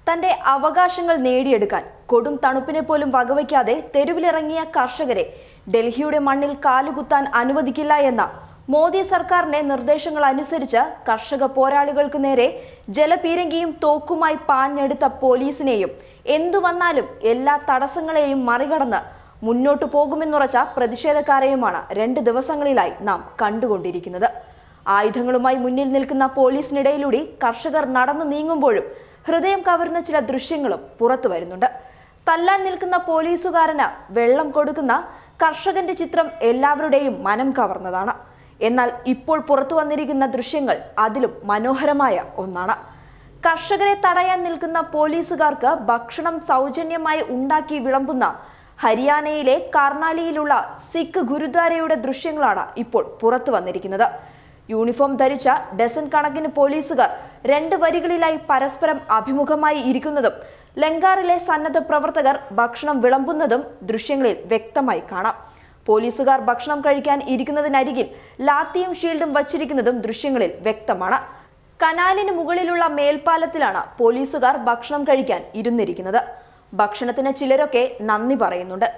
തന്റെ അവകാശങ്ങൾ നേടിയെടുക്കാൻ കൊടും തണുപ്പിനെ പോലും വകവയ്ക്കാതെ തെരുവിലിറങ്ങിയ കർഷകരെ ഡൽഹിയുടെ മണ്ണിൽ കാലുകുത്താൻ അനുവദിക്കില്ല എന്ന മോദി സർക്കാരിന്റെ നിർദ്ദേശങ്ങൾ അനുസരിച്ച് കർഷക പോരാളികൾക്ക് നേരെ ജലപീരങ്കിയും തോക്കുമായി പാഞ്ഞെടുത്ത പോലീസിനെയും എന്തു വന്നാലും എല്ലാ തടസ്സങ്ങളെയും മറികടന്ന് മുന്നോട്ടു പോകുമെന്നുറച്ച പ്രതിഷേധക്കാരെയുമാണ് 2 ദിവസങ്ങളിലായി നാം കണ്ടുകൊണ്ടിരിക്കുന്നത്. ആയുധങ്ങളുമായി മുന്നിൽ നിൽക്കുന്ന പോലീസിനിടയിലൂടെ കർഷകർ നടന്നു നീങ്ങുമ്പോഴും ഹൃദയം കവരുന്ന ചില ദൃശ്യങ്ങളും പുറത്തു വരുന്നുണ്ട്. തല്ലാൻ നിൽക്കുന്ന പോലീസുകാരന് വെള്ളം കൊടുക്കുന്ന കർഷകന്റെ ചിത്രം എല്ലാവരുടെയും മനം കവർന്നതാണ്. എന്നാൽ ഇപ്പോൾ പുറത്തു വന്നിരിക്കുന്ന ദൃശ്യങ്ങൾ അതിലും മനോഹരമായ ഒന്നാണ്. കർഷകരെ തടയാൻ നിൽക്കുന്ന പോലീസുകാർക്ക് ഭക്ഷണം സൗജന്യമായി ഉണ്ടാക്കി വിളമ്പുന്ന ഹരിയാനയിലെ കർണാലിയിലുള്ള സിഖ് ഗുരുദ്വാരയുടെ ദൃശ്യങ്ങളാണ് ഇപ്പോൾ പുറത്തു വന്നിരിക്കുന്നത്. യൂണിഫോം ധരിച്ച ഡസൻ കണക്കിന് പോലീസുകാർ 2 വരികളിലായി പരസ്പരം അഭിമുഖമായി ഇരിക്കുന്നതും ലങ്കാറിലെ സന്നദ്ധ പ്രവർത്തകർ ഭക്ഷണം വിളമ്പുന്നതും ദൃശ്യങ്ങളിൽ വ്യക്തമായി കാണാം. പോലീസുകാർ ഭക്ഷണം കഴിക്കാൻ ഇരിക്കുന്നതിനരികിൽ ലാത്തിയും ഷീൽഡും വച്ചിരിക്കുന്നതും ദൃശ്യങ്ങളിൽ വ്യക്തമാണ്. കനാലിന് മുകളിലുള്ള മേൽപ്പാലത്തിലാണ് പോലീസുകാർ ഭക്ഷണം കഴിക്കാൻ ഇരുന്നിരിക്കുന്നത്. ഭക്ഷണത്തിന് ചിലരൊക്കെ നന്ദി പറയുന്നുണ്ട്.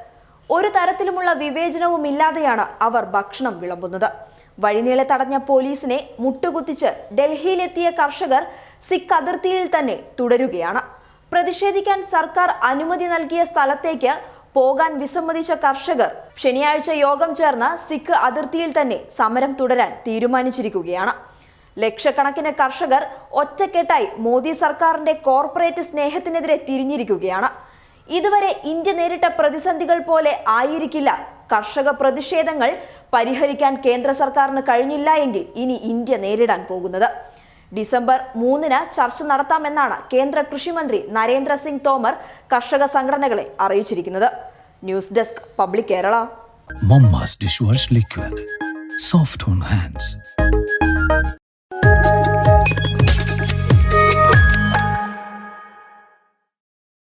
ഒരു തരത്തിലുമുള്ള വിവേചനവും ഇല്ലാതെയാണ് അവർ ഭക്ഷണം വിളമ്പുന്നത്. വഴിനീളെ തടഞ്ഞ പോലീസിനെ മുട്ടുകുത്തിച്ച് ഡൽഹിയിലെത്തിയ കർഷകർ സിഖ് അതിർത്തിയിൽ തന്നെ തുടരുകയാണ്. പ്രതിഷേധിക്കാൻ സർക്കാർ അനുമതി നൽകിയ സ്ഥലത്തേക്ക് പോകാൻ വിസമ്മതിച്ച കർഷകർ ശനിയാഴ്ച യോഗം ചേർന്ന് സിഖ് അതിർത്തിയിൽ തന്നെ സമരം തുടരാൻ തീരുമാനിച്ചിരിക്കുകയാണ്. ലക്ഷക്കണക്കിന് കർഷകർ ഒറ്റക്കെട്ടായി മോദി സർക്കാരിന്റെ കോർപ്പറേറ്റ് സ്നേഹത്തിനെതിരെ തിരിഞ്ഞിരിക്കുകയാണ്. ഇതുവരെ ഇന്ത്യ നേരിട്ട പ്രതിസന്ധികൾ പോലെ ആയിരിക്കില്ല കർഷക പ്രതിഷേധങ്ങൾ പരിഹരിക്കാൻ കേന്ദ്ര സർക്കാരിന് കഴിഞ്ഞില്ല എങ്കിൽ ഇനി ഇന്ത്യ നേരിടാൻ പോകുന്നത്. ഡിസംബർ 3-ന് ചർച്ച നടത്താമെന്നാണ് കേന്ദ്ര കൃഷിമന്ത്രി നരേന്ദ്ര സിംഗ് തോമർ കർഷക സംഘടനകളെ അറിയിച്ചിരിക്കുന്നത്. News desk public Kerala. Mama's dishwash liquid, soft on hands.